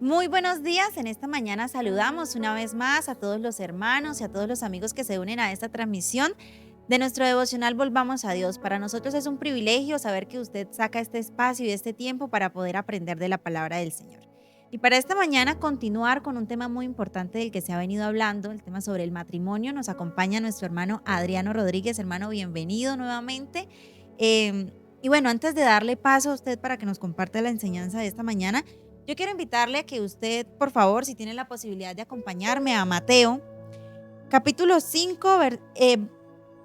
Muy buenos días. En esta mañana saludamos una vez más a todos los hermanos y a todos los amigos que se unen a esta transmisión de nuestro devocional Volvamos a Dios. Para nosotros es un privilegio saber que usted saca este espacio y este tiempo para poder aprender de la palabra del Señor. Y para esta mañana continuar con un tema muy importante del que se ha venido hablando, el tema sobre el matrimonio. Nos acompaña nuestro hermano Adriano Rodríguez. Hermano, bienvenido nuevamente. Y bueno, antes de darle paso a usted para que nos comparta la enseñanza de esta mañana, yo quiero invitarle a que usted, por favor, si tiene la posibilidad de acompañarme a Mateo, capítulo 5,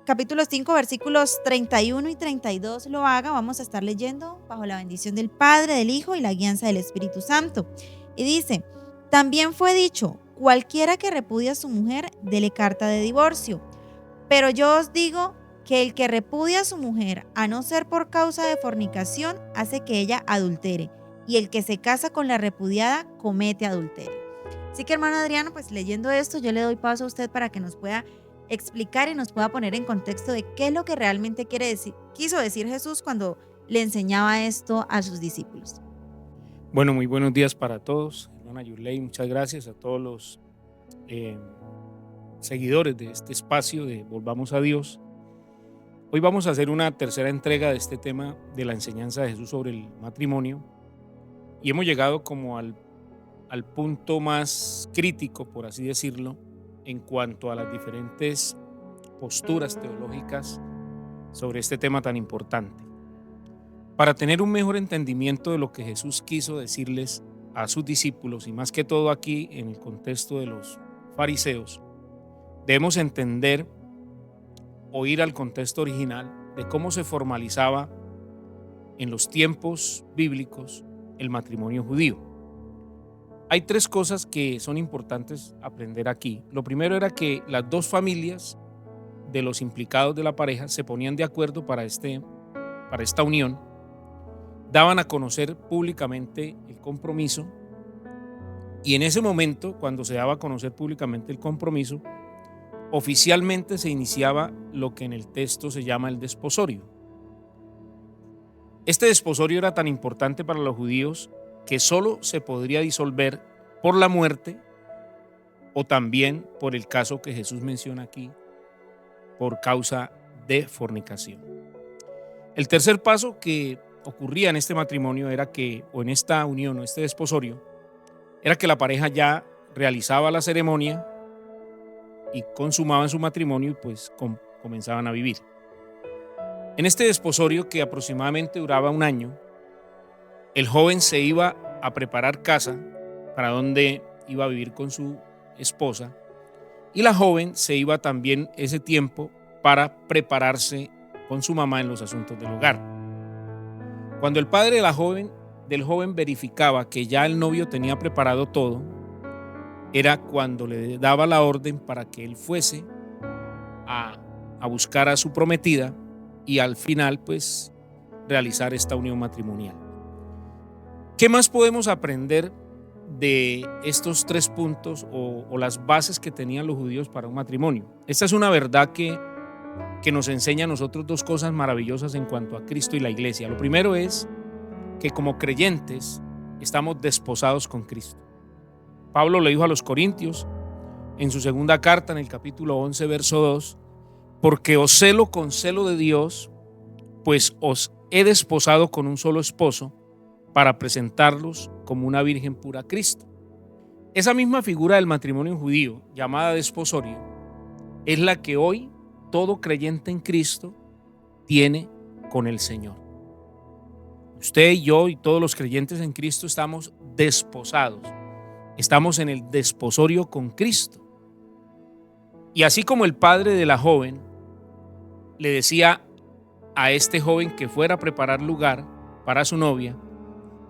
capítulo 5, versículos 31 y 32, lo haga. Vamos a estar leyendo bajo la bendición del Padre, del Hijo y la guianza del Espíritu Santo. Y dice: también fue dicho, cualquiera que repudia a su mujer, dele carta de divorcio. Pero yo os digo que el que repudia a su mujer, a no ser por causa de fornicación, hace que ella adultere. Y el que se casa con la repudiada comete adulterio. Así que, hermano Adriano, pues leyendo esto, yo le doy paso a usted para que nos pueda explicar y nos pueda poner en contexto de qué es lo que realmente quiso decir Jesús cuando le enseñaba esto a sus discípulos. Bueno, muy buenos días para todos. Hermana Yurley, muchas gracias a todos los eh, seguidores de este espacio de Volvamos a Dios. Hoy vamos a hacer una tercera entrega de este tema de la enseñanza de Jesús sobre el matrimonio y hemos llegado como al punto más crítico, por así decirlo, en cuanto a las diferentes posturas teológicas sobre este tema tan importante. Para tener un mejor entendimiento de lo que Jesús quiso decirles a sus discípulos, y más que todo aquí en el contexto de los fariseos, debemos entender o ir al contexto original de cómo se formalizaba en los tiempos bíblicos el matrimonio judío. Hay tres cosas que son importantes aprender aquí. Lo primero era que las dos familias de los implicados de la pareja se ponían de acuerdo para esta unión, daban a conocer públicamente el compromiso y en ese momento, cuando se daba a conocer públicamente el compromiso, oficialmente se iniciaba lo que en el texto se llama el desposorio. Este desposorio era tan importante para los judíos que solo se podría disolver por la muerte o también por el caso que Jesús menciona aquí, por causa de fornicación. El tercer paso que ocurría en este matrimonio era que, o en esta unión o este desposorio, era que la pareja ya realizaba la ceremonia y consumaban su matrimonio y pues comenzaban a vivir. En este desposorio, que aproximadamente duraba un año, el joven se iba a preparar casa para donde iba a vivir con su esposa y la joven se iba también ese tiempo para prepararse con su mamá en los asuntos del hogar. Cuando el padre del joven verificaba que ya el novio tenía preparado todo, era cuando le daba la orden para que él fuese a buscar a su prometida y al final pues realizar esta unión matrimonial. ¿Qué más podemos aprender de estos tres puntos o las bases que tenían los judíos para un matrimonio? Esta es una verdad que nos enseña a nosotros dos cosas maravillosas en cuanto a Cristo y la iglesia. Lo primero es que como creyentes estamos desposados con Cristo. Pablo le dijo a los Corintios en su segunda carta, en el capítulo 11, verso 2, porque os celo con celo de Dios, pues os he desposado con un solo esposo para presentarlos como una virgen pura a Cristo. Esa misma figura del matrimonio judío, llamada desposorio, es la que hoy todo creyente en Cristo tiene con el Señor. Usted y yo y todos los creyentes en Cristo estamos desposados. Estamos en el desposorio con Cristo. Y así como el padre de la joven le decía a este joven que fuera a preparar lugar para su novia,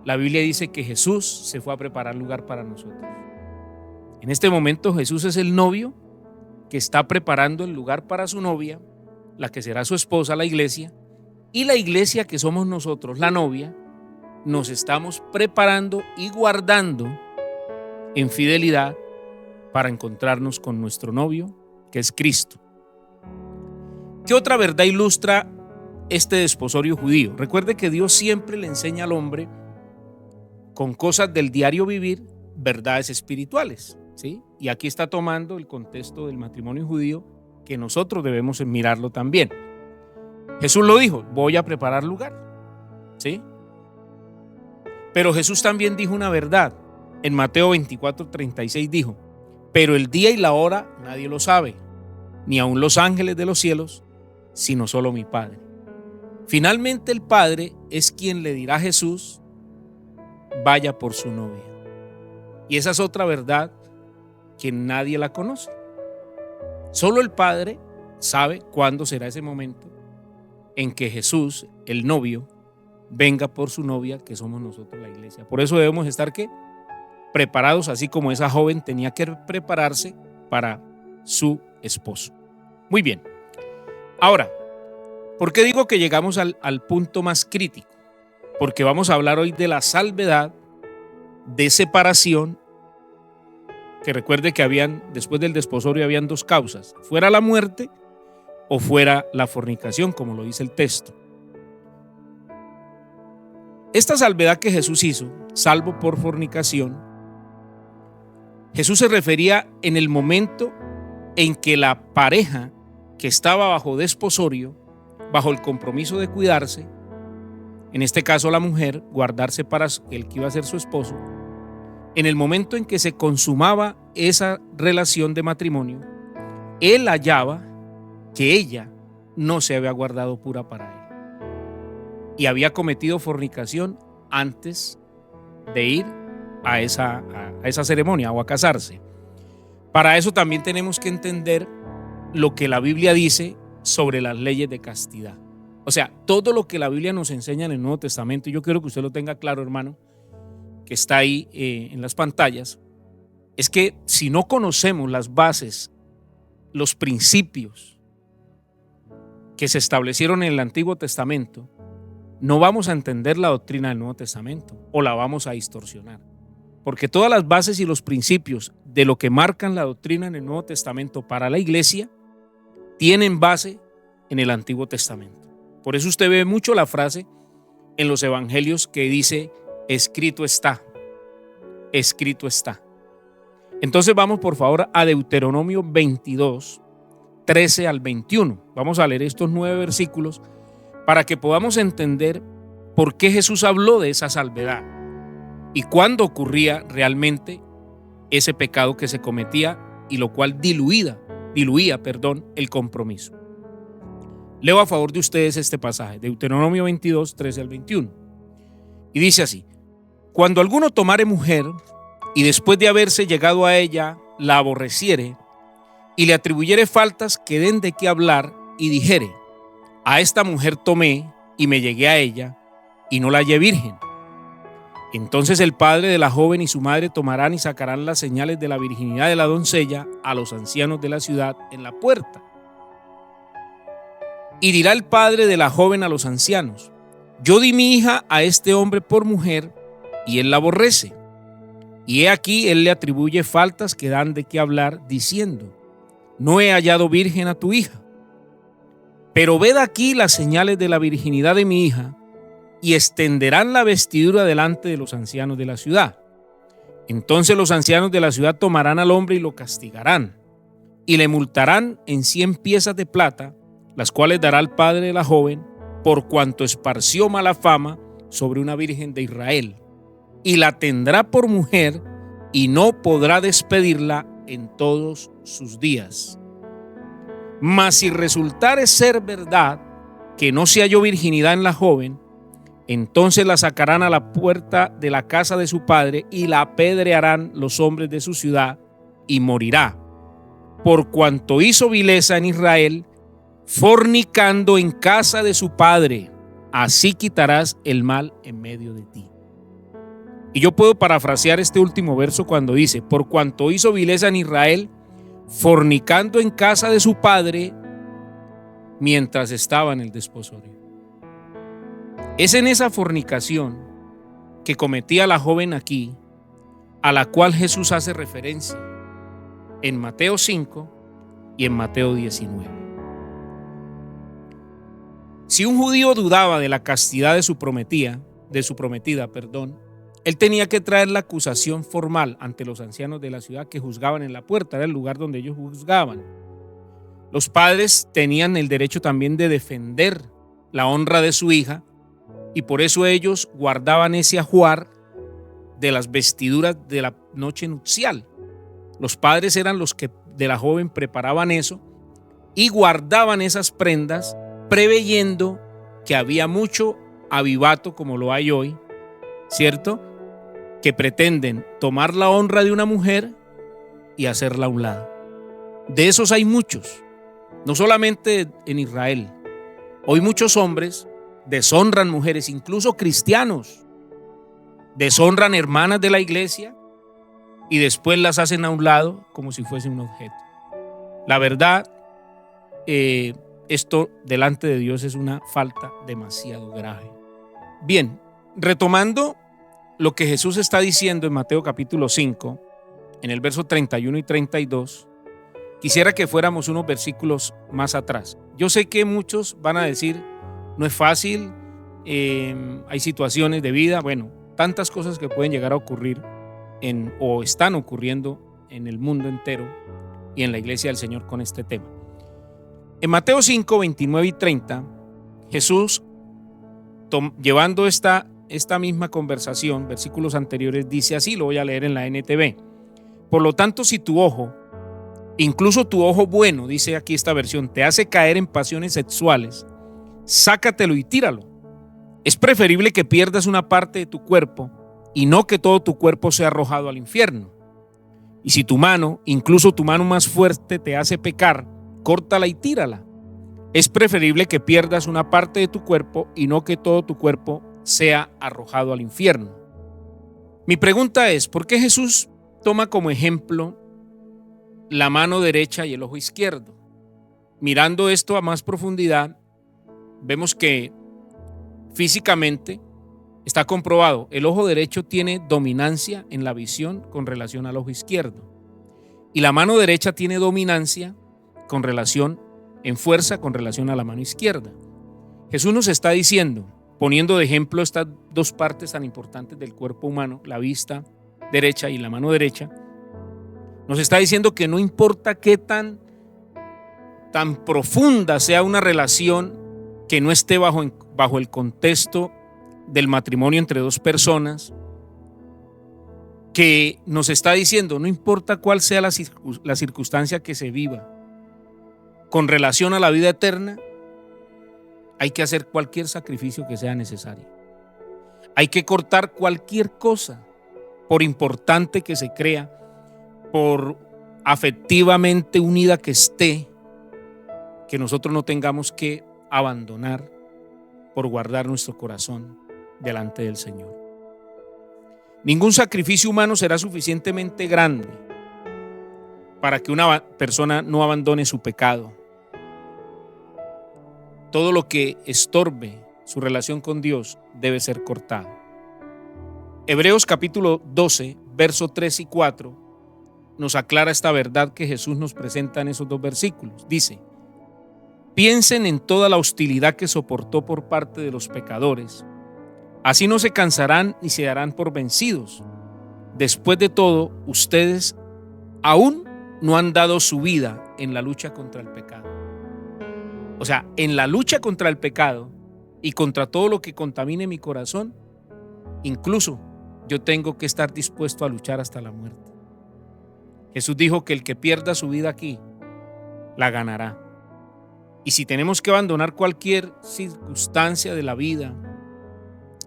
la Biblia dice que Jesús se fue a preparar lugar para nosotros. En este momento Jesús es el novio que está preparando el lugar para su novia, la que será su esposa, la iglesia, y la iglesia que somos nosotros, la novia, nos estamos preparando y guardando en fidelidad para encontrarnos con nuestro novio, que es Cristo. ¿Qué otra verdad ilustra este desposorio judío? Recuerde que Dios siempre le enseña al hombre con cosas del diario vivir verdades espirituales, ¿sí? Y aquí está tomando el contexto del matrimonio judío, que nosotros debemos mirarlo también. Jesús lo dijo: voy a preparar lugar, ¿sí? Pero Jesús también dijo una verdad. En Mateo 24:36 dijo: pero el día y la hora nadie lo sabe, ni aun los ángeles de los cielos, sino solo mi Padre. Finalmente el Padre es quien le dirá a Jesús: vaya por su novia. Y esa es otra verdad que nadie la conoce. Solo el Padre sabe cuándo será ese momento en que Jesús, el novio, venga por su novia, que somos nosotros, la iglesia. Por eso debemos estar ¿qué? Preparados, así como esa joven tenía que prepararse para su esposo. Muy bien. Ahora, ¿por qué digo que llegamos al punto más crítico? Porque vamos a hablar hoy de la salvedad de separación, que recuerde que después del desposorio habían dos causas: fuera la muerte o fuera la fornicación, como lo dice el texto. Esta salvedad que Jesús hizo, salvo por fornicación, Jesús se refería en el momento en que la pareja que estaba bajo desposorio, bajo el compromiso de cuidarse, en este caso la mujer, guardarse para el que iba a ser su esposo, en el momento en que se consumaba esa relación de matrimonio, él hallaba que ella no se había guardado pura para él y había cometido fornicación antes de ir a esa ceremonia o a casarse. Para eso también tenemos que entender lo que la Biblia dice sobre las leyes de castidad. O sea, todo lo que la Biblia nos enseña en el Nuevo Testamento, y yo quiero que usted lo tenga claro, hermano, que está ahí en las pantallas, es que si no conocemos las bases, los principios que se establecieron en el Antiguo Testamento, no vamos a entender la doctrina del Nuevo Testamento o la vamos a distorsionar. Porque todas las bases y los principios de lo que marcan la doctrina en el Nuevo Testamento para la iglesia tienen base en el Antiguo Testamento. Por eso usted ve mucho la frase en los evangelios que dice: escrito está, escrito está. Entonces vamos por favor a Deuteronomio 22, 13 al 21. Vamos a leer estos 9 versículos para que podamos entender por qué Jesús habló de esa salvedad y cuándo ocurría realmente ese pecado que se cometía y lo cual diluía el compromiso. Leo a favor de ustedes este pasaje, Deuteronomio 22, 13 al 21. Y dice así: cuando alguno tomare mujer y después de haberse llegado a ella la aborreciere y le atribuyere faltas que den de qué hablar y dijere: a esta mujer tomé y me llegué a ella y no la hallé virgen. Entonces el padre de la joven y su madre tomarán y sacarán las señales de la virginidad de la doncella a los ancianos de la ciudad en la puerta. Y dirá el padre de la joven a los ancianos: yo di mi hija a este hombre por mujer y él la aborrece. Y he aquí él le atribuye faltas que dan de qué hablar, diciendo: no he hallado virgen a tu hija. Pero ved aquí las señales de la virginidad de mi hija, y extenderán la vestidura delante de los ancianos de la ciudad. Entonces los ancianos de la ciudad tomarán al hombre y lo castigarán, y le multarán en 100 piezas de plata, las cuales dará al padre de la joven, por cuanto esparció mala fama sobre una virgen de Israel, y la tendrá por mujer, y no podrá despedirla en todos sus días. Mas si resultare ser verdad que no se halló virginidad en la joven, entonces la sacarán a la puerta de la casa de su padre y la apedrearán los hombres de su ciudad, y morirá, por cuanto hizo vileza en Israel, fornicando en casa de su padre. Así quitarás el mal en medio de ti. Y yo puedo parafrasear este último verso cuando dice: por cuanto hizo vileza en Israel, fornicando en casa de su padre mientras estaba en el desposorio. Es en esa fornicación que cometía la joven aquí, a la cual Jesús hace referencia en Mateo 5 y en Mateo 19. Si un judío dudaba de la castidad de su prometida, él tenía que traer la acusación formal ante los ancianos de la ciudad que juzgaban en la puerta, era el lugar donde ellos juzgaban. Los padres tenían el derecho también de defender la honra de su hija y por eso ellos guardaban ese ajuar de las vestiduras de la noche nupcial. Los padres eran los que de la joven preparaban eso y guardaban esas prendas preveyendo que había mucho avivato como lo hay hoy, ¿cierto?, que pretenden tomar la honra de una mujer y hacerla a un lado. De esos hay muchos, no solamente en Israel. Hoy muchos hombres deshonran mujeres, incluso cristianos, deshonran hermanas de la iglesia y después las hacen a un lado como si fuese un objeto. La verdad, esto delante de Dios es una falta demasiado grave. Bien, retomando lo que Jesús está diciendo en Mateo capítulo 5, en el verso 31 y 32, quisiera que fuéramos unos versículos más atrás. Yo sé que muchos van a decir, no es fácil, hay situaciones de vida, bueno, tantas cosas que pueden llegar a ocurrir o están ocurriendo en el mundo entero y en la iglesia del Señor con este tema. En Mateo 5, 29 y 30, Jesús, llevando esta misma conversación, versículos anteriores, dice así, lo voy a leer en la NTV. Por lo tanto, si tu ojo, incluso tu ojo bueno, dice aquí esta versión, te hace caer en pasiones sexuales, sácatelo y tíralo. Es preferible que pierdas una parte de tu cuerpo y no que todo tu cuerpo sea arrojado al infierno. Y si tu mano, incluso tu mano más fuerte, te hace pecar, córtala y tírala. Es preferible que pierdas una parte de tu cuerpo y no que todo tu cuerpo sea arrojado al infierno. Mi pregunta es, ¿por qué Jesús toma como ejemplo la mano derecha y el ojo izquierdo? Mirando esto a más profundidad, vemos que físicamente está comprobado, el ojo derecho tiene dominancia en la visión con relación al ojo izquierdo y la mano derecha tiene dominancia con relación en fuerza con relación a la mano izquierda. Jesús nos está diciendo, poniendo de ejemplo estas dos partes tan importantes del cuerpo humano, la vista derecha y la mano derecha, nos está diciendo que no importa qué tan profunda sea una relación que no esté bajo el contexto del matrimonio entre dos personas, que nos está diciendo, no importa cuál sea la circunstancia que se viva, con relación a la vida eterna, hay que hacer cualquier sacrificio que sea necesario. Hay que cortar cualquier cosa, por importante que se crea, por afectivamente unida que esté, que nosotros no tengamos que abandonar por guardar nuestro corazón delante del Señor. Ningún sacrificio humano será suficientemente grande para que una persona no abandone su pecado. Todo lo que estorbe su relación con Dios debe ser cortado. Hebreos capítulo 12, versos 3 y 4 nos aclara esta verdad que Jesús nos presenta en esos dos versículos. Dice, piensen en toda la hostilidad que soportó por parte de los pecadores. Así no se cansarán ni se darán por vencidos. Después de todo, ustedes aún no han dado su vida en la lucha contra el pecado. O sea, en la lucha contra el pecado y contra todo lo que contamine mi corazón, incluso yo tengo que estar dispuesto a luchar hasta la muerte. Jesús dijo que el que pierda su vida aquí, la ganará. Y si tenemos que abandonar cualquier circunstancia de la vida,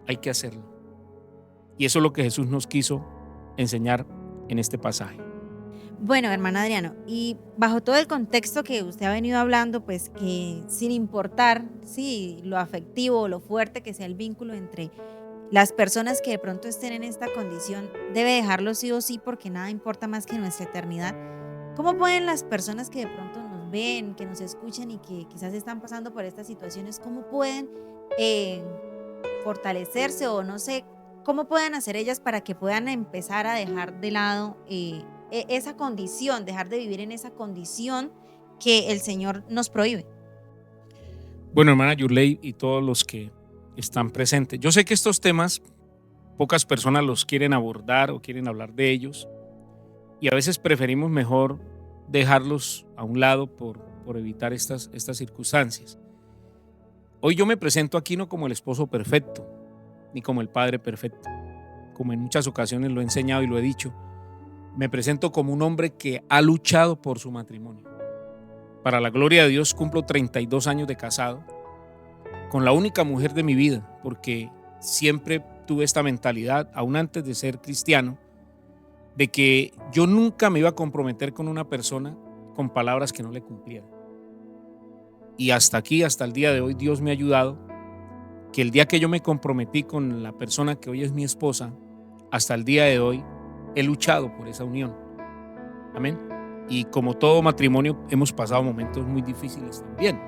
hay que hacerlo. Y eso es lo que Jesús nos quiso enseñar en este pasaje. Bueno, hermano Adriano, y bajo todo el contexto que usted ha venido hablando, pues que sin importar lo afectivo o lo fuerte que sea el vínculo entre las personas que de pronto estén en esta condición, debe dejarlo sí o sí porque nada importa más que nuestra eternidad. ¿Cómo pueden las personas que de pronto nos ven, que nos escuchan y que quizás están pasando por estas situaciones, cómo pueden fortalecerse o no sé, cómo pueden hacer ellas para que puedan empezar a dejar de lado esa condición, dejar de vivir en esa condición que el Señor nos prohíbe? Bueno, hermana Yurley y todos los que están presentes, yo sé que estos temas pocas personas los quieren abordar o quieren hablar de ellos, y a veces preferimos mejor dejarlos a un lado por evitar estas circunstancias. Hoy yo me presento aquí no como el esposo perfecto, ni como el padre perfecto, como en muchas ocasiones lo he enseñado y lo he dicho. Me presento como un hombre que ha luchado por su matrimonio. Para la gloria de Dios, cumplo 32 años de casado con la única mujer de mi vida, porque siempre tuve esta mentalidad, aún antes de ser cristiano, de que yo nunca me iba a comprometer con una persona con palabras que no le cumpliera. Y hasta aquí, hasta el día de hoy, Dios me ha ayudado, que el día que yo me comprometí con la persona que hoy es mi esposa, hasta el día de hoy, he luchado por esa unión. Amén. Y como todo matrimonio, hemos pasado momentos muy difíciles también.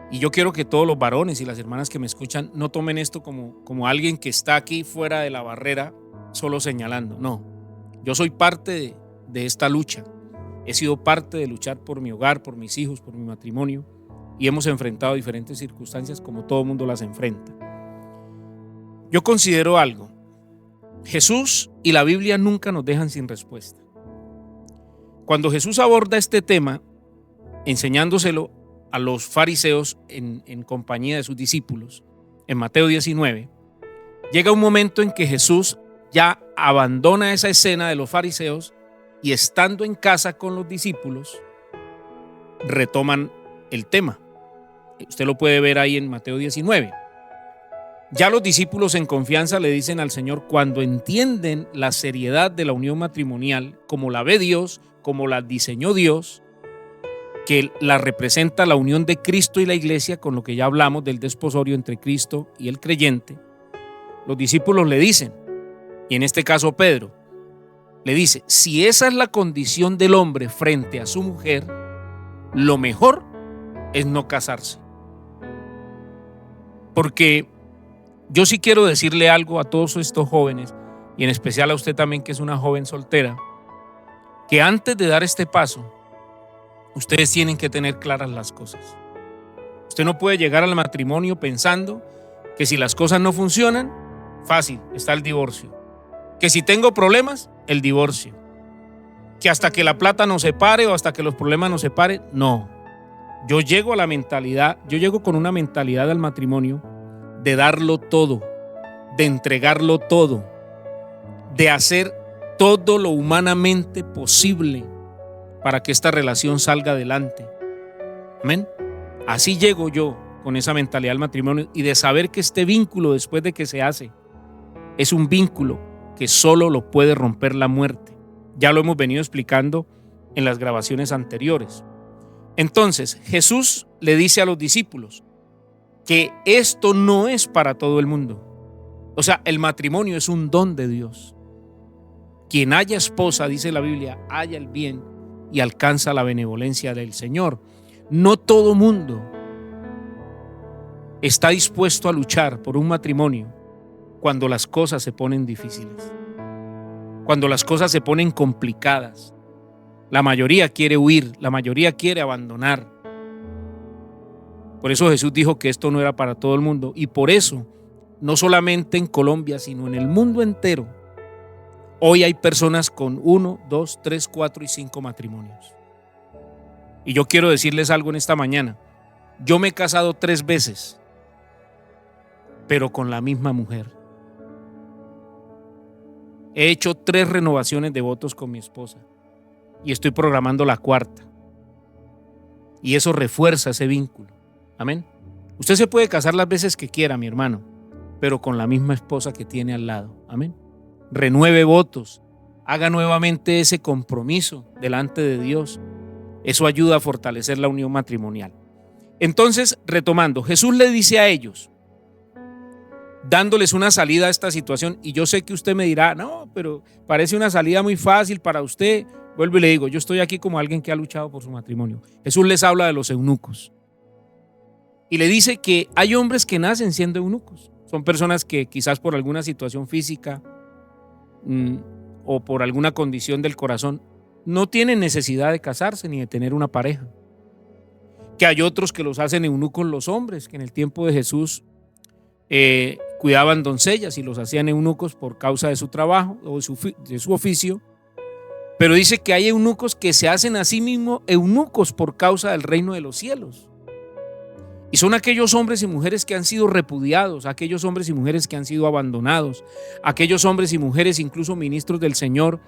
Y yo quiero que todos los varones y las hermanas que me escuchan no tomen esto como alguien que está aquí fuera de la barrera solo señalando. No, yo soy parte de esta lucha. He sido parte de luchar por mi hogar, por mis hijos, por mi matrimonio, y hemos enfrentado diferentes circunstancias como todo mundo las enfrenta. Yo considero algo. Jesús y la Biblia nunca nos dejan sin respuesta. Cuando Jesús aborda este tema, enseñándoselo a los fariseos en compañía de sus discípulos, en Mateo 19, llega un momento en que Jesús ya abandona esa escena de los fariseos y estando en casa con los discípulos, retoman el tema. Usted lo puede ver ahí en Mateo 19. Ya los discípulos en confianza le dicen al Señor, cuando entienden la seriedad de la unión matrimonial, como la ve Dios, como la diseñó Dios, que la representa la unión de Cristo y la iglesia, con lo que ya hablamos del desposorio entre Cristo y el creyente, los discípulos le dicen, y en este caso Pedro, le dice, si esa es la condición del hombre frente a su mujer, lo mejor es no casarse. Porque yo sí quiero decirle algo a todos estos jóvenes, y en especial a usted también que es una joven soltera, que antes de dar este paso, ustedes tienen que tener claras las cosas. Usted no puede llegar al matrimonio pensando que si las cosas no funcionan, fácil, está el divorcio. Que si tengo problemas, el divorcio. Que hasta que la plata nos separe o hasta que los problemas nos separen, no. Yo llego con una mentalidad al matrimonio de darlo todo, de entregarlo todo, de hacer todo lo humanamente posible para que esta relación salga adelante. Amén. Así llego yo con esa mentalidad al matrimonio y de saber que este vínculo después de que se hace es un vínculo que solo lo puede romper la muerte. Ya lo hemos venido explicando en las grabaciones anteriores. Entonces, Jesús le dice a los discípulos que esto no es para todo el mundo. O sea, el matrimonio es un don de Dios. Quien haya esposa, dice la Biblia, halla el bien y alcanza la benevolencia del Señor. No todo mundo está dispuesto a luchar por un matrimonio cuando las cosas se ponen difíciles, cuando las cosas se ponen complicadas. La mayoría quiere huir, la mayoría quiere abandonar. Por eso Jesús dijo que esto no era para todo el mundo, y por eso, no solamente en Colombia, sino en el mundo entero, hoy hay personas con 1, 2, 3, 4 y 5 matrimonios. Y yo quiero decirles algo en esta mañana. Yo me he casado 3 veces, pero con la misma mujer. He hecho 3 renovaciones de votos con mi esposa y estoy programando la 4ª. Y eso refuerza ese vínculo. Amén. Usted se puede casar las veces que quiera, mi hermano, pero con la misma esposa que tiene al lado. Amén. Renueve votos, haga nuevamente ese compromiso delante de Dios. Eso ayuda a fortalecer la unión matrimonial. Entonces, retomando, Jesús le dice a ellos, dándoles una salida a esta situación, y yo sé que usted me dirá, no, pero parece una salida muy fácil para usted. Vuelvo y le digo, yo estoy aquí como alguien que ha luchado por su matrimonio. Jesús les habla de los eunucos y le dice que hay hombres que nacen siendo eunucos. Son personas que quizás por alguna situación física o por alguna condición del corazón no tienen necesidad de casarse ni de tener una pareja. Que hay otros que los hacen eunucos los hombres, que en el tiempo de Jesús cuidaban doncellas y los hacían eunucos por causa de su trabajo o de su oficio. Pero dice que hay eunucos que se hacen a sí mismos eunucos por causa del reino de los cielos. Y son aquellos hombres y mujeres que han sido repudiados, aquellos hombres y mujeres que han sido abandonados, aquellos hombres y mujeres, incluso ministros del Señor,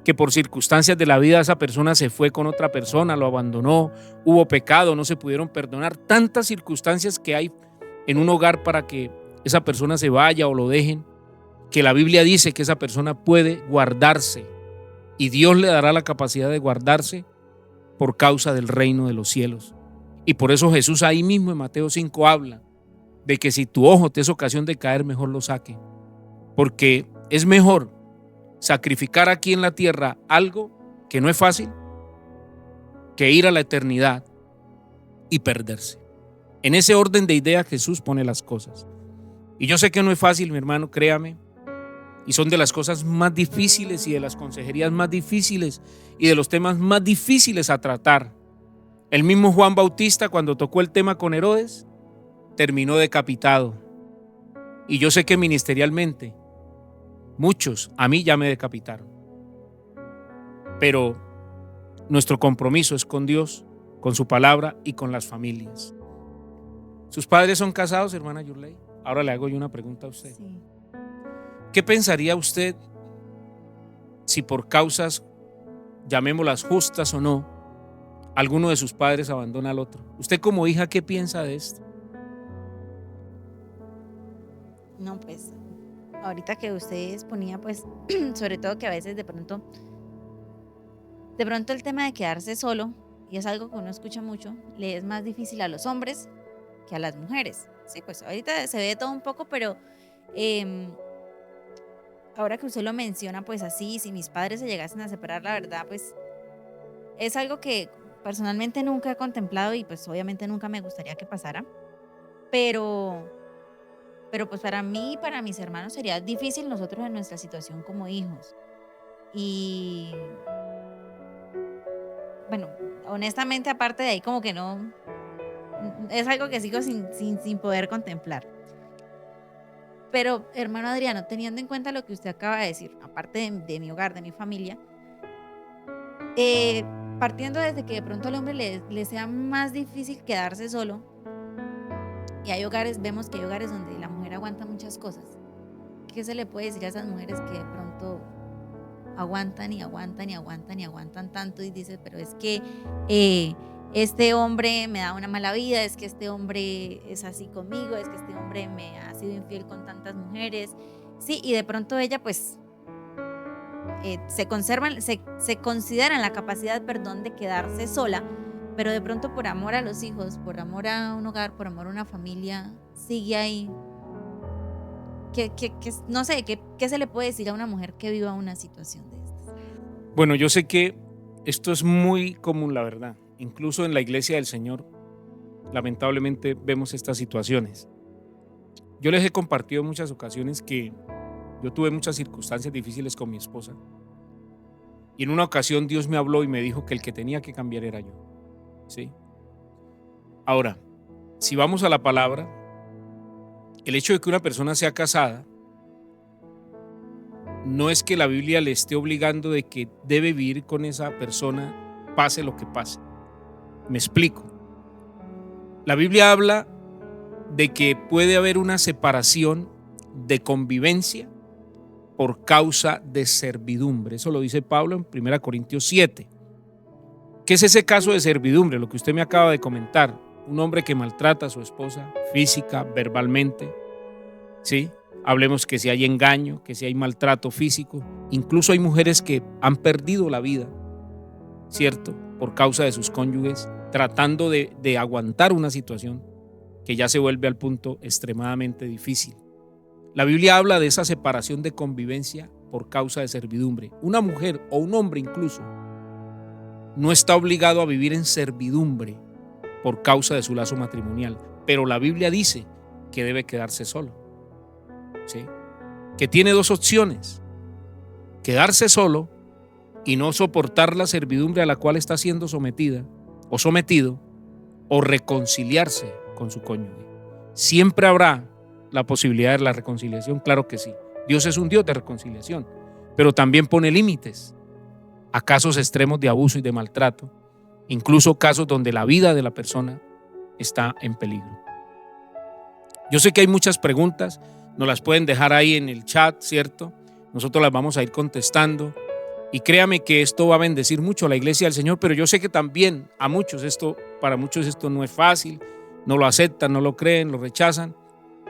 que por circunstancias de la vida esa persona se fue con otra persona, lo abandonó, hubo pecado, no se pudieron perdonar. Tantas circunstancias que hay en un hogar para que esa persona se vaya o lo dejen, que la Biblia dice que esa persona puede guardarse y Dios le dará la capacidad de guardarse por causa del reino de los cielos. Y por eso Jesús ahí mismo en Mateo 5 habla de que si tu ojo te es ocasión de caer, mejor lo saque, porque es mejor sacrificar aquí en la tierra algo que no es fácil que ir a la eternidad y perderse. En ese orden de ideas Jesús pone las cosas. Y yo sé que no es fácil, mi hermano, créame, y son de las cosas más difíciles y de las consejerías más difíciles y de los temas más difíciles a tratar. El mismo Juan Bautista, cuando tocó el tema con Herodes, terminó decapitado. Y yo sé que ministerialmente muchos a mí ya me decapitaron. Pero nuestro compromiso es con Dios, con su palabra y con las familias. ¿Sus padres son casados, hermana Yurley? Ahora le hago yo una pregunta a usted. Sí. ¿Qué pensaría usted si por causas, llamémoslas justas o no, alguno de sus padres abandona al otro? Usted como hija, ¿qué piensa de esto? No, pues ahorita que usted exponía, pues sobre todo que a veces de pronto el tema de quedarse solo, y es algo que uno escucha mucho, le es más difícil a los hombres que a las mujeres. Sí, pues ahorita se ve todo un poco, pero ahora que usted lo menciona, pues así, si mis padres se llegasen a separar, la verdad, pues es algo que personalmente nunca he contemplado y pues obviamente nunca me gustaría que pasara, pero pues para mí y para mis hermanos sería difícil nosotros en nuestra situación como hijos. Y bueno, honestamente aparte de ahí como que no, es algo que sigo sin poder contemplar. Pero hermano Adriano, teniendo en cuenta lo que usted acaba de decir, aparte de mi hogar, de mi familia, partiendo desde que de pronto al hombre le sea más difícil quedarse solo, y hay hogares, vemos que hay hogares donde la mujer aguanta muchas cosas. ¿Qué se le puede decir a esas mujeres que de pronto aguantan y aguantan y aguantan y aguantan tanto y dices, pero es que este hombre me da una mala vida, es que este hombre es así conmigo, es que este hombre me ha sido infiel con tantas mujeres? Sí, y de pronto ella pues se considera en la capacidad, perdón, de quedarse sola, pero de pronto por amor a los hijos, por amor a un hogar, por amor a una familia, sigue ahí. No sé, ¿qué se le puede decir a una mujer que viva una situación de estas? Bueno, yo sé que esto es muy común, la verdad. Incluso en la iglesia del Señor, lamentablemente vemos estas situaciones. Yo les he compartido en muchas ocasiones que yo tuve muchas circunstancias difíciles con mi esposa. Y en una ocasión Dios me habló y me dijo que el que tenía que cambiar era yo. ¿Sí? Ahora, si vamos a la palabra, el hecho de que una persona sea casada no es que la Biblia le esté obligando de que debe vivir con esa persona pase lo que pase. Me explico. La Biblia habla de que puede haber una separación de convivencia por causa de servidumbre. Eso lo dice Pablo en 1 Corintios 7. ¿Qué es ese caso de servidumbre? Lo que usted me acaba de comentar. Un hombre que maltrata a su esposa física, verbalmente. ¿Sí? Hablemos que si hay engaño, que si hay maltrato físico. Incluso hay mujeres que han perdido la vida, ¿cierto? Por causa de sus cónyuges, tratando de aguantar una situación que ya se vuelve al punto extremadamente difícil. La Biblia habla de esa separación de convivencia por causa de servidumbre. Una mujer o un hombre incluso no está obligado a vivir en servidumbre por causa de su lazo matrimonial, pero la Biblia dice que debe quedarse solo. ¿Sí? Que tiene dos opciones: quedarse solo y no soportar la servidumbre a la cual está siendo sometida o sometido, o reconciliarse con su cónyuge. Siempre habrá la posibilidad de la reconciliación? Claro que sí. Dios es un Dios de reconciliación, pero también pone límites a casos extremos de abuso y de maltrato, incluso casos donde la vida de la persona está en peligro. Yo sé que hay muchas preguntas, nos las pueden dejar ahí en el chat, ¿cierto? Nosotros las vamos a ir contestando y créame que esto va a bendecir mucho a la iglesia del Señor, pero yo sé que también para muchos esto no es fácil, no lo aceptan, no lo creen, lo rechazan,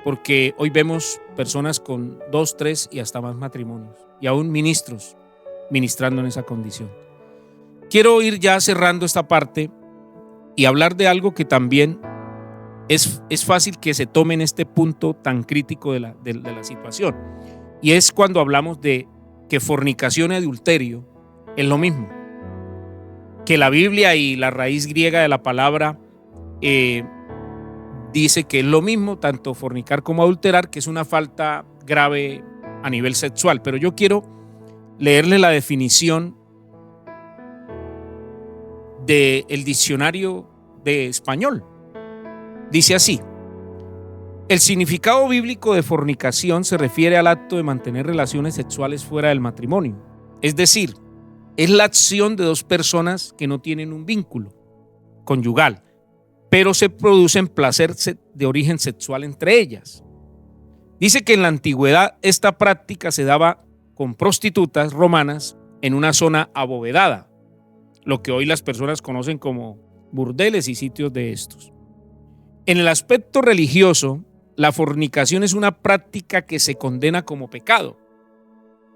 porque hoy vemos personas con 2, 3 y hasta más matrimonios y aún ministros ministrando en esa condición. Quiero ir ya cerrando esta parte y hablar de algo que también es fácil que se tome en este punto tan crítico de la situación, y es cuando hablamos de que fornicación y adulterio es lo mismo, que la Biblia y la raíz griega de la palabra dice que es lo mismo, tanto fornicar como adulterar, que es una falta grave a nivel sexual. Pero yo quiero leerle la definición del diccionario de español. Dice así: el significado bíblico de fornicación se refiere al acto de mantener relaciones sexuales fuera del matrimonio. Es decir, es la acción de dos personas que no tienen un vínculo conyugal, pero se producen placer de origen sexual entre ellas. Dice que en la antigüedad esta práctica se daba con prostitutas romanas en una zona abovedada, lo que hoy las personas conocen como burdeles y sitios de estos. En el aspecto religioso, la fornicación es una práctica que se condena como pecado,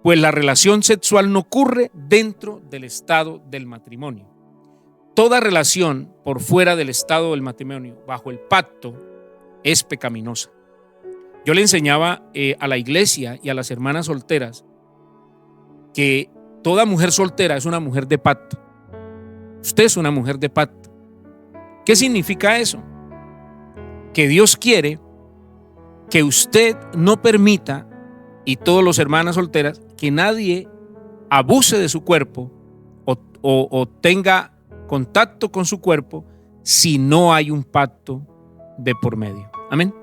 pues la relación sexual no ocurre dentro del estado del matrimonio. Toda relación por fuera del estado del matrimonio, bajo el pacto, es pecaminosa. Yo le enseñaba a la iglesia y a las hermanas solteras que toda mujer soltera es una mujer de pacto. Usted es una mujer de pacto. ¿Qué significa eso? Que Dios quiere que usted no permita, y todos los hermanas solteras, que nadie abuse de su cuerpo o tenga contacto con su cuerpo si no hay un pacto de por medio. Amén.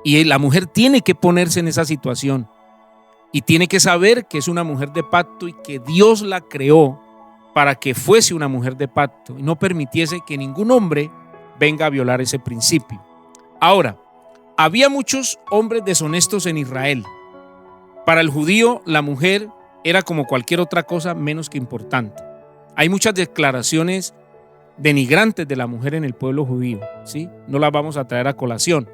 Y la mujer tiene que ponerse en esa situación y tiene que saber que es una mujer de pacto y que Dios la creó para que fuese una mujer de pacto y no permitiese que ningún hombre venga a violar ese principio. Ahora, había muchos hombres deshonestos en Israel. Para el judío, la mujer era como cualquier otra cosa menos que importante. Hay muchas declaraciones denigrantes de la mujer en el pueblo judío, ¿sí? No las vamos a traer a colación.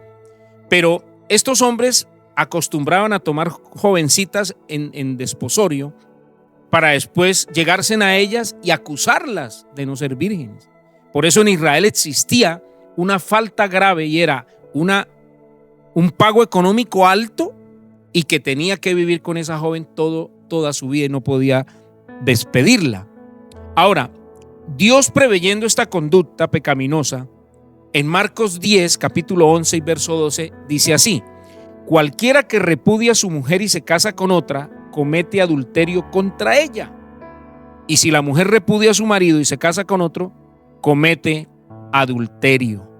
Pero estos hombres acostumbraban a tomar jovencitas en desposorio para después llegarse a ellas y acusarlas de no ser vírgenes. Por eso en Israel existía una falta grave y era un pago económico alto y que tenía que vivir con esa joven toda su vida y no podía despedirla. Ahora, Dios, preveyendo esta conducta pecaminosa, en Marcos 10, capítulo 11 y verso 12, dice así: cualquiera que repudia a su mujer y se casa con otra, comete adulterio contra ella. Y si la mujer repudia a su marido y se casa con otro, comete adulterio.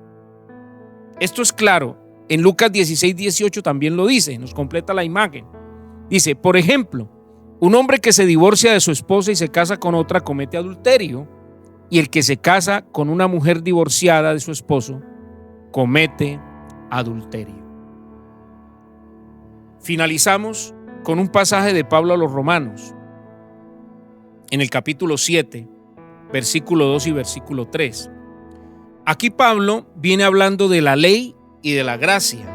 Esto es claro. En Lucas 16, 18 también lo dice, nos completa la imagen. Dice, por ejemplo, un hombre que se divorcia de su esposa y se casa con otra comete adulterio, y el que se casa con una mujer divorciada de su esposo comete adulterio. Finalizamos con un pasaje de Pablo a los Romanos, en el capítulo 7, versículo 2 y versículo 3. Aquí Pablo viene hablando de la ley y de la gracia,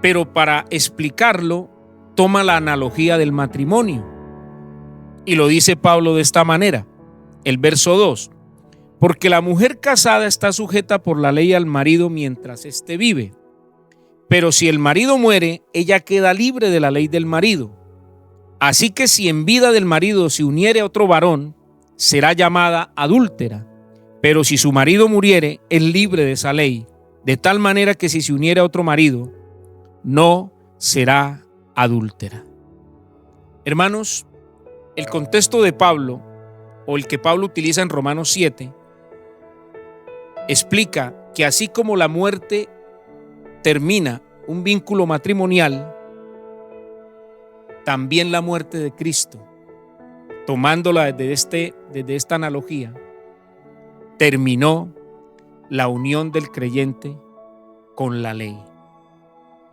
pero para explicarlo toma la analogía del matrimonio y lo dice Pablo de esta manera, el verso 2: porque la mujer casada está sujeta por la ley al marido mientras éste vive, pero si el marido muere, ella queda libre de la ley del marido. Así que si en vida del marido se uniere a otro varón, será llamada adúltera, pero si su marido muriere, es libre de esa ley. De tal manera que si se uniera a otro marido, no será adúltera. Hermanos, el contexto de Pablo, o el que Pablo utiliza en Romanos 7, explica que así como la muerte termina un vínculo matrimonial, también la muerte de Cristo, tomándola desde esta analogía, terminó la unión del creyente con la ley.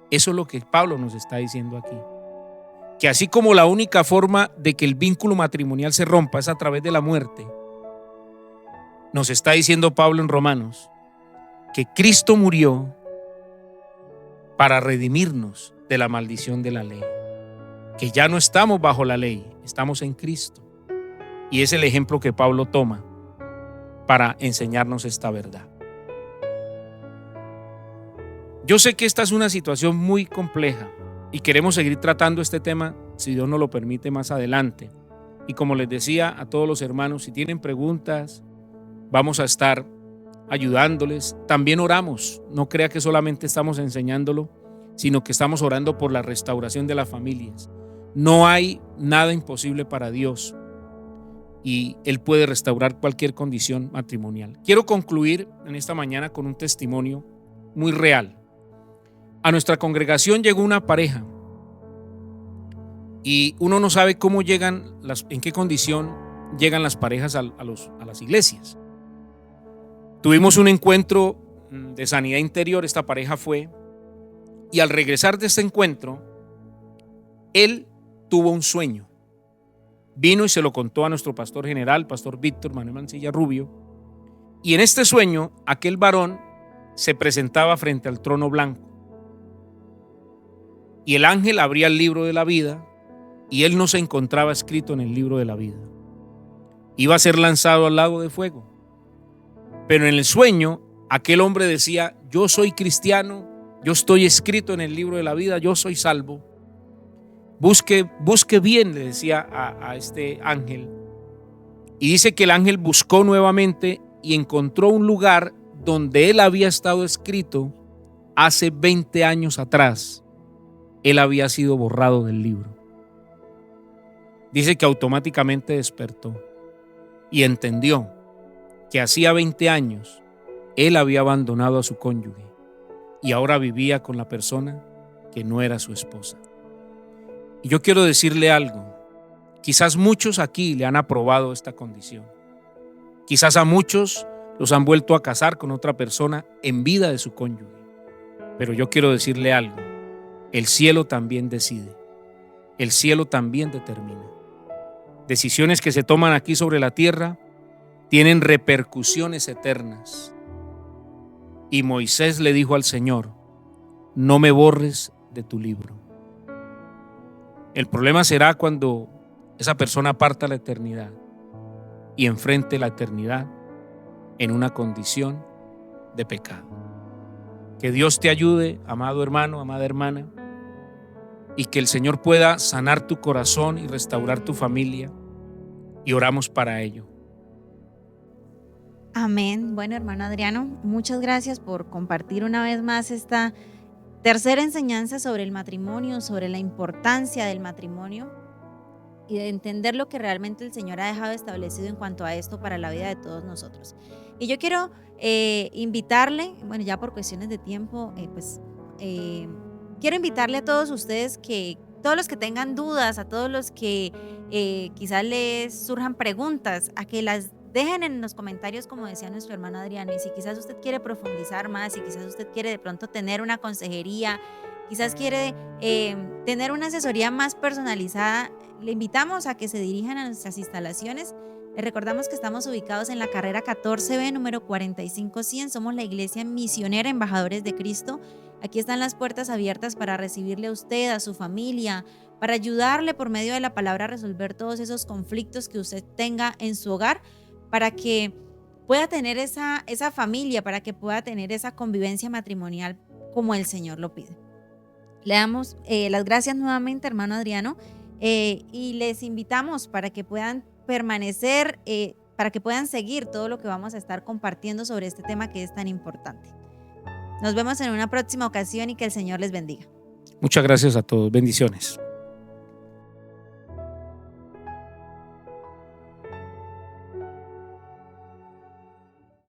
Eso es lo que Pablo nos está diciendo aquí. Que así como la única forma de que el vínculo matrimonial se rompa es a través de la muerte, nos está diciendo Pablo en Romanos que Cristo murió para redimirnos de la maldición de la ley. Que ya no estamos bajo la ley, estamos en Cristo. Y es el ejemplo que Pablo toma para enseñarnos esta verdad. Yo sé que esta es una situación muy compleja y queremos seguir tratando este tema, si Dios nos lo permite, más adelante. Y como les decía a todos los hermanos, si tienen preguntas, vamos a estar ayudándoles. También oramos, no crea que solamente estamos enseñándolo, sino que estamos orando por la restauración de las familias. No hay nada imposible para Dios y Él puede restaurar cualquier condición matrimonial. Quiero concluir en esta mañana con un testimonio muy real. A nuestra congregación llegó una pareja y uno no sabe cómo llegan, en qué condición llegan las parejas a las iglesias. Tuvimos un encuentro de sanidad interior, esta pareja fue, y al regresar de este encuentro, él tuvo un sueño. Vino y se lo contó a nuestro pastor general, pastor Víctor Manuel Mancilla Rubio, y en este sueño aquel varón se presentaba frente al trono blanco y el ángel abría el libro de la vida y él no se encontraba escrito en el libro de la vida. Iba a ser lanzado al lago de fuego, pero en el sueño aquel hombre decía: yo soy cristiano, yo estoy escrito en el libro de la vida, yo soy salvo. Busque bien, le decía a este ángel. Y dice que el ángel buscó nuevamente y encontró un lugar donde él había estado escrito hace 20 años atrás. Él había sido borrado del libro. Dice que automáticamente despertó y entendió que hacía 20 años él había abandonado a su cónyuge y ahora vivía con la persona que no era su esposa. Y yo quiero decirle algo. Quizás muchos aquí le han aprobado esta condición. Quizás a muchos los han vuelto a casar con otra persona en vida de su cónyuge. Pero yo quiero decirle algo. El cielo también decide. El cielo también determina. Decisiones que se toman aquí sobre la tierra tienen repercusiones eternas. Y Moisés le dijo al Señor: no me borres de tu libro. El problema será cuando esa persona parta a la eternidad y enfrente la eternidad en una condición de pecado. Que Dios te ayude, amado hermano, amada hermana, y que el Señor pueda sanar tu corazón y restaurar tu familia, y oramos para ello. Amén. Bueno, hermano Adriano, muchas gracias por compartir una vez más esta tercera enseñanza sobre el matrimonio, sobre la importancia del matrimonio y de entender lo que realmente el Señor ha dejado establecido en cuanto a esto para la vida de todos nosotros. Y yo quiero invitarle, bueno, ya por cuestiones de tiempo, quiero invitarle a todos ustedes, que todos los que tengan dudas, a todos los que quizás les surjan preguntas, a que las dejen en los comentarios, como decía nuestro hermano Adriano. Y si quizás usted quiere profundizar más, si quizás usted quiere de pronto tener una consejería, quizás quiere tener una asesoría más personalizada, le invitamos a que se dirijan a nuestras instalaciones. Les recordamos que estamos ubicados en la carrera 14B, número 45100. Somos la Iglesia Misionera Embajadores de Cristo. Aquí están las puertas abiertas para recibirle a usted, a su familia, para ayudarle por medio de la palabra a resolver todos esos conflictos que usted tenga en su hogar, para que pueda tener esa familia, para que pueda tener esa convivencia matrimonial como el Señor lo pide. Le damos las gracias nuevamente, hermano Adriano, y les invitamos para que puedan permanecer, para que puedan seguir todo lo que vamos a estar compartiendo sobre este tema que es tan importante. Nos vemos en una próxima ocasión y que el Señor les bendiga. Muchas gracias a todos. Bendiciones.